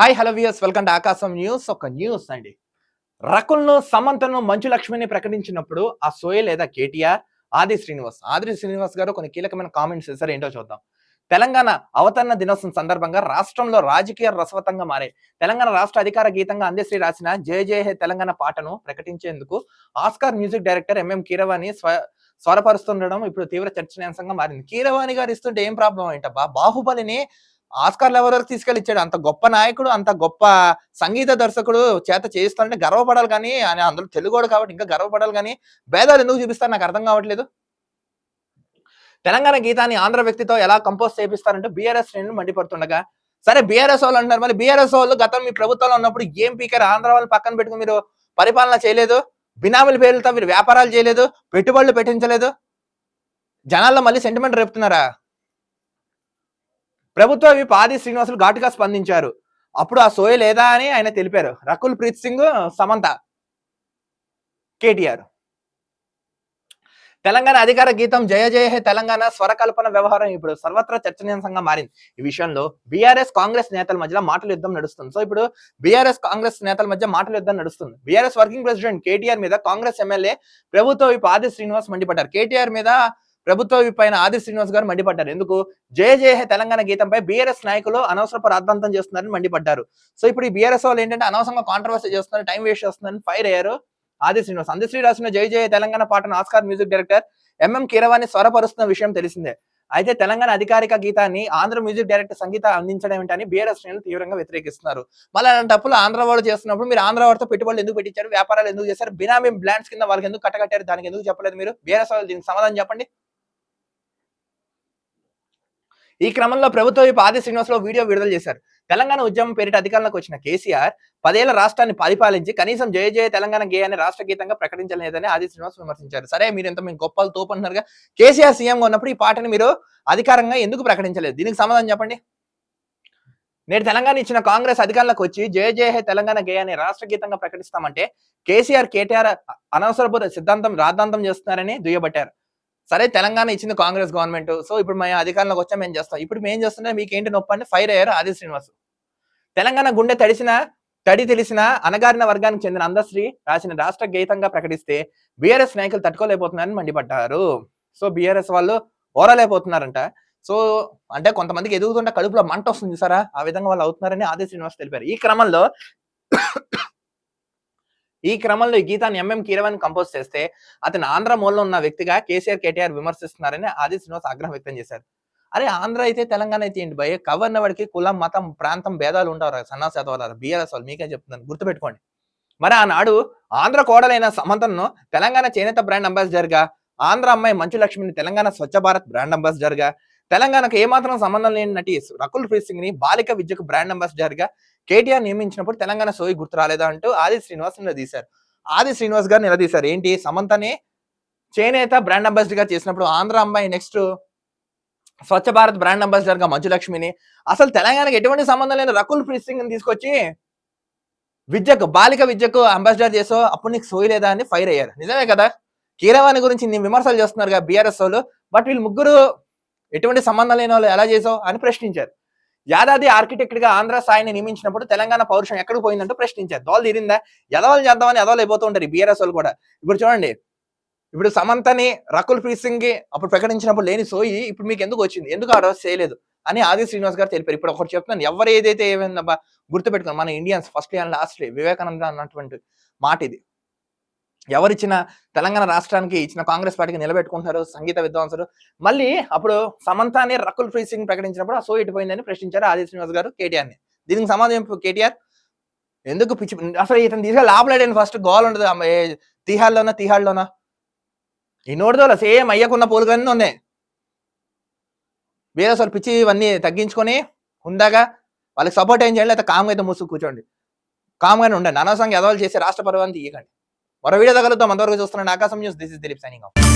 Hi hello viewers, welcome to ఆకాశం news. ఒక news అండి. రకుల్ను సమంతను మంచు లక్ష్మిని ప్రకటించినప్పుడు ఆ సోయ లేదా కేటీఆర్ ఆది శ్రీనివాస్ గారు కొన్ని కీలకమైన కామెంట్స్ చేశారు. ఏంటో చూద్దాం. తెలంగాణ అవతరణ దినోత్సవం సందర్భంగా రాష్ట్రంలో రాజకీయ రసవతంగా మారే తెలంగాణ రాష్ట్ర అధికార గీతంగా అందశ్రీ రాసిన జయ జయ హే తెలంగాణ పాటను ప్రకటించేందుకు Oscar music director MM Keeravani స్వరపరుస్తుండడం ఇప్పుడు తీవ్ర చర్చనీయాంశంగా మారింది. కీరవాణి గారు ఇస్తుంటే ఏం ప్రాబ్లం ఏంటబ్బా? బాహుబలిని ఆస్కార్ లెవెల్ వరకు తీసుకెళ్లి ఇచ్చాడు. అంత గొప్ప నాయకుడు, అంత గొప్ప సంగీత దర్శకుడు చేత చేయిస్తానంటే గర్వపడాలి. కానీ ఆయన అందులో తెలుగోడు కాబట్టి ఇంకా గర్వపడాలి. కానీ భేదాలు ఎందుకు చూపిస్తారు నాకు అర్థం కావట్లేదు. తెలంగాణ గీతాన్ని ఆంధ్ర వ్యక్తితో ఎలా కంపోజ్ చేపిస్తారంటే బీఆర్ఎస్ శ్రేణులు మండిపడుతుండగా, సరే బీఆర్ఎస్ వాళ్ళు అంటారు, మరి బీఆర్ఎస్ వాళ్ళు గతం మీ ప్రభుత్వంలో ఉన్నప్పుడు ఏం పీకారు? ఆంధ్ర వాళ్ళు పక్కన పెట్టుకుని మీరు పరిపాలన చేయలేదు, బినామీల పేర్లతో మీరు వ్యాపారాలు చేయలేదు, పెట్టుబడులు పెట్టించలేదు, జనాల్లో మళ్ళీ సెంటిమెంట్ రేపుతున్నారా? ప్రభుత్వ విప్ ఆది శ్రీనివాసులు ఘాటుగా స్పందించారు. అప్పుడు ఆ సోయ లేదా అని ఆయన తెలిపారు. రకుల్ ప్రీత్ సింగ్, సమంత, కేటీఆర్. తెలంగాణ అధికార గీతం జయ జయ హే తెలంగాణ స్వరకల్పన వ్యవహారం ఇప్పుడు సర్వత్రా చర్చనీయాంశంగా మారింది. ఈ విషయంలో బీఆర్ఎస్ కాంగ్రెస్ నేతల మధ్య మాటల యుద్ధం నడుస్తుంది. సో ఇప్పుడు బీఆర్ఎస్ కాంగ్రెస్ నేతల మధ్య మాటల యుద్ధం నడుస్తుంది. బీఆర్ఎస్ వర్కింగ్ ప్రెసిడెంట్ కేటీఆర్ మీద కాంగ్రెస్ ఎమ్మెల్యే ప్రభుత్వ విప్ ఆది శ్రీనివాస్ మండిపడ్డారు. కేటీఆర్ మీద ప్రభుత్వ విప్ అయిన ఆది శ్రీనివాస్ గారు మండిపడ్డారు. ఎందుకు? జయ జయ హే తెలంగాణ గీతంపై బీఆర్ఎస్ నాయకులు అనవసరపు రాద్ధాంతం చేస్తున్నారని మండిపడ్డారు. సో ఇప్పుడు ఈ బీఆర్ఎస్ వాళ్ళు ఏంటంటే అనవసరంగా కాంట్రవర్సీ చేస్తున్నారు, టైం వేస్ట్ చేస్తున్నారని ఫైర్ అయ్యారు ఆది శ్రీనివాస్. అందశ్రీ రాసిన జయ జయ తెలంగాణ పాటను Oscar music director MM Keeravani స్వరపరుస్తున్న విషయం తెలిసిందే. అయితే తెలంగాణ అధికారిక గీతాన్ని ఆంధ్ర మ్యూజిక్ డైరెక్టర్ సంగీత అందించడం ఏంటని బీఆర్ఎస్ శ్రేణులు తీవ్రంగా వ్యతిరేకిస్తున్నారు. మళ్ళీ అలాంటప్పుడు ఆంధ్ర వాళ్ళు చేస్తున్నప్పుడు మీరు ఆంధ్ర వాడితో పెట్టుబడులు ఎందుకు పెట్టించారు, వ్యాపారాలు ఎందుకు చేశారు, బినామీ బ్లాండ్స్ కింద వాళ్ళకి ఎందుకు కట్టగట్టారు, దానికి ఎందుకు చెప్పలేదు మీరు? బీఆర్ఎస్ వాళ్ళు దీనికి సమాధానం చెప్పండి. ఈ క్రమంలో ప్రభుత్వ వైపు ఆది శ్రీనివాసరావు వీడియో విడుదల చేశారు. తెలంగాణ ఉద్యమం పేరిట అధికారంలోకి వచ్చిన కేసీఆర్ 10 ఏళ్ల రాష్ట్రాన్ని పరిపాలించి కనీసం జయ జయ తెలంగాణ గేయాన్ని రాష్ట్ర గీతంగా ప్రకటించలేదని ఆది శ్రీనివాస్ విమర్శించారు. సరే మీరు ఇంత మేము గొప్పలు తోపంటున్నారుగా, కేసీఆర్ సీఎంగా ఉన్నప్పుడు ఈ పాటని మీరు అధికారంగా ఎందుకు ప్రకటించలేదు? దీనికి సమాధానం చెప్పండి. నేడు తెలంగాణ ఇచ్చిన కాంగ్రెస్ అధికారంలోకి వచ్చి జయ జయ హే తెలంగాణ గేయాన్ని రాష్ట్ర గీతంగా ప్రకటిస్తామంటే కేసీఆర్ కేటీఆర్ అనవసరపు రాద్ధాంతం చేస్తున్నారని దుయ్యబట్టారు. సరే తెలంగాణ ఇచ్చింది కాంగ్రెస్ గవర్నమెంట్, సో ఇప్పుడు మేము అధికారంలోకి వచ్చా మేము చేస్తాం, ఇప్పుడు మేము చేస్తున్నా మీకేంటి నొప్పి అని ఫైర్ అయ్యారు ఆది శ్రీనివాస్. తెలంగాణ గుండె తడి తెలిసిన అనగారిన వర్గానికి చెందిన అందశ్రీ రాసిన రాష్ట్ర గీతంగా ప్రకటిస్తే బీఆర్ఎస్ నాయకులు తట్టుకోలేకపోతున్నారని మండిపడ్డారు. సో బీఆర్ఎస్ వాళ్ళు ఓరలేకపోతున్నారంట. సో అంటే కొంతమందికి ఎదుగుతుంటే కడుపులో మంట వస్తుంది సారా, ఆ విధంగా వాళ్ళు అవుతున్నారని ఆది శ్రీనివాస్ తెలిపారు. ఈ క్రమంలో ఈ గీతాన్ని ఎంఎం కీరవాణి కంపోజ్ చేస్తే అతను ఆంధ్ర మూలలో ఉన్న వ్యక్తిగా కేసీఆర్ కేటీఆర్ విమర్శిస్తున్నారని ఆది శ్రీనివాస్ ఆగ్రహం వ్యక్తం చేశారు. అరే ఆంధ్ర అయితే తెలంగాణ అయితే ఏంటి భయ? కవర్న వాడికి కులం, మతం, ప్రాంతం భేదాలు ఉండవు. సన్నాసేతవారు బీఆర్ఎస్ వాళ్ళు మీకే చెప్తున్నాను, గుర్తుపెట్టుకోండి. మరి ఆనాడు ఆంధ్ర కోడలైన సమంతను తెలంగాణ చేనేత బ్రాండ్ అంబాసిడర్ గా, ఆంధ్ర అమ్మాయి మంచు లక్ష్మిని తెలంగాణ స్వచ్ఛ భారత్ బ్రాండ్ అంబాసిడర్ గా, తెలంగాణకు ఏమాత్రం సంబంధం లేని నటి రకుల్ ప్రీత్ సింగ్ ని బాలిక విద్యకు బ్రాండ్ అంబాసిడర్ గా కేటీఆర్ నియమించినప్పుడు తెలంగాణ సోయి గుర్తు రాలేదా అంటూ ఆది శ్రీనివాస్ నిలదీశారు. ఆది శ్రీనివాస్ గారు నిలదీశారు. ఏంటి? సమంతని చేనేత బ్రాండ్ అంబాసిడర్ గా చేసినప్పుడు ఆంధ్ర అమ్మాయి next Swachh Bharat brand ambassador గా మంచు లక్ష్మిని, అసలు తెలంగాణకు ఎటువంటి సంబంధం లేని రకుల్ ప్రీత్ సింగ్ ని తీసుకొచ్చి బాలిక విద్యకు అంబాసిడర్ చేసో అప్పుడు నీకు సోయి లేదా అని ఫైర్ అయ్యారు. నిజమే కదా? కీరవాణి గురించి నీ విమర్శలు చేస్తున్నారు బీఆర్ఎస్ వాళ్ళు, బట్ వీళ్ళు ముగ్గురు ఎటువంటి సంబంధం లేని వాళ్ళు ఎలా చేసావు అని ప్రశ్నించారు. యాదాది ఆర్కిటెక్ట్ గా ఆంధ్ర స్థాయిని నియమించినప్పుడు తెలంగాణ పౌరుషం ఎక్కడికి పోయిందంటూ ప్రశ్నించారు. దోలు తీరిందా? ఎదవాళ్ళు చేద్దామని ఎదవాళ్ళు అయిపోతూ ఉంటారు బీఆర్ఎస్ వాళ్ళు కూడా. ఇప్పుడు చూడండి, ఇప్పుడు సమంతని రకుల్ ప్రీత్ సింగ్ కి అప్పుడు ప్రకటించినప్పుడు లేని సోయి ఇప్పుడు మీకు ఎందుకు వచ్చింది, ఎందుకు ఆ రోజు చేయలేదు అని ఆది శ్రీనివాస్ గారు తెలిపారు. ఇప్పుడు ఒకటి చెప్తున్నాను, ఎవరు ఏదైతే ఏమైందబ్బా గుర్తుపెట్టుకోండి, మన Indians first and last Vivekananda అన్నటువంటి మాట ఇది. ఎవరిచ్చిన తెలంగాణ రాష్ట్రానికి ఇచ్చిన కాంగ్రెస్ పార్టీకి నిలబెట్టుకుంటున్నారు సంగీత విద్వాంసులు. మళ్ళీ అప్పుడు సమంతాని రకుల్ ప్రీత్ సింగ్ ప్రకటించినప్పుడు ఆ సో ఇటుపోయిందని ప్రశ్నించారు ఆది శ్రీనివాస్ గారు కేటీఆర్ ని. దీనికి సమాధానం కేటీఆర్ ఎందుకు పిచ్చి, అసలు ఇతను తీసుకెళ్ళి లాభలేడని ఫస్ట్ గోల్ ఉండదు తీహాల్లోనా ఈ నోటిదోల సేమ్ అయ్యకున్న పోలుగానే ఉన్నాయి. వేరే అసలు పిచ్చి ఇవన్నీ తగ్గించుకొని ఉందాగా వాళ్ళకి సపోర్ట్ ఏం చేయాలి, లేకపోతే కామ్గా అయితే మూసుకు కూర్చోండి, కామ్గానే ఉండండి. అనవసరంగా ఎదవాళ్ళు చేసి రాష్ట్ర పర్వాన్ని తీయకండి. మరో వీడియో తగలుద్దాం. అంతవరకు చూస్తున్నాను ఆకాశం news. This is Dilip signing off.